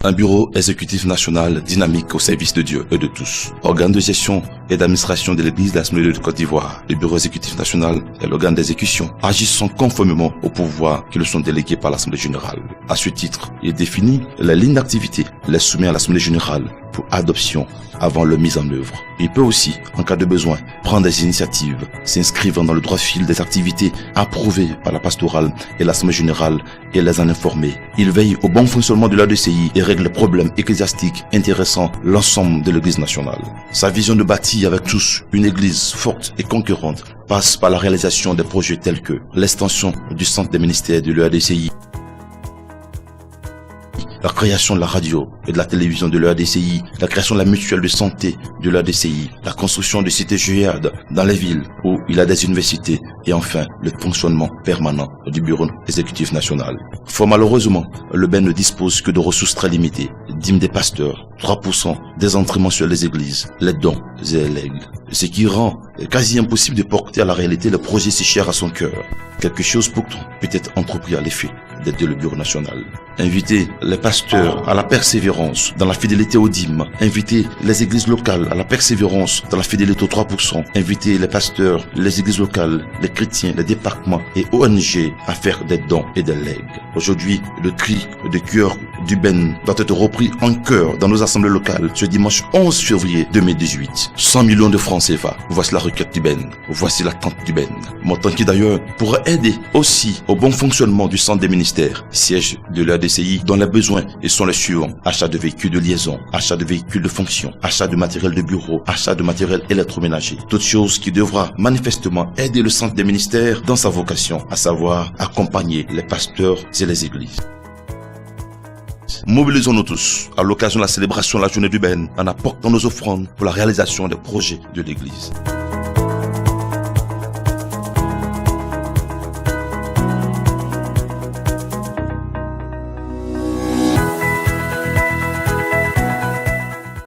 Un bureau exécutif national dynamique au service de Dieu et de tous. Organe de gestion et d'administration de l'Église de l'Assemblée de Côte d'Ivoire. Le bureau exécutif national est l'organe d'exécution, agissant conformément aux pouvoirs qui le sont délégués par l'Assemblée générale. À ce titre, il définit les lignes d'activité, les soumet à l'Assemblée générale pour adoption avant leur mise en œuvre. Il peut aussi, en cas de besoin, prendre des initiatives s'inscrivant dans le droit fil des activités approuvées par la pastorale et l'Assemblée générale et les en informer. Il veille au bon fonctionnement de l'ADCI et règle les problèmes ecclésiastiques intéressant l'ensemble de l'Église nationale. Sa vision de bâtir avec tous une Église forte et conquérante passe par la réalisation des projets tels que l'extension du centre des ministères de l'EADCI, la création de la radio et de la télévision de l'EADCI, la création de la mutuelle de santé de l'EADCI, la construction de cités JEAD dans les villes où il y a des universités et enfin le fonctionnement permanent du bureau exécutif national. Fort malheureusement, le BEN ne dispose que de ressources très limitées, dîmes des pasteurs, 3% des entrées mensuelles des églises, les dons et les legs, ce qui rend quasi impossible de porter à la réalité le projet si cher à son cœur. Quelque chose pourtant peut être entrepris à l'effet d'aider le bureau national. Inviter les pasteurs à la persévérance dans la fidélité aux dîmes. Inviter les églises locales à la persévérance dans la fidélité aux 3%. Inviter les pasteurs, les églises locales, les chrétiens, les départements et ONG à faire des dons et des legs. Aujourd'hui, le cri de cœur du BEN doit être repris en chœur dans nos assemblées locales ce dimanche 11 février 2018. 100 millions de francs CFA. Voici la requête du BEN. Voici l'attente du BEN. Montant qui d'ailleurs pourrait aider aussi au bon fonctionnement du centre des ministères, siège de l'ADCI, dont les besoins sont les suivants: achat de véhicules de liaison, achat de véhicules de fonction, achat de matériel de bureau, achat de matériel électroménager. Toutes choses qui devra manifestement aider le centre des ministères dans sa vocation, à savoir accompagner les pasteurs et les églises. Mobilisons-nous tous à l'occasion de la célébration de la journée du BEN en apportant nos offrandes pour la réalisation des projets de l'Église.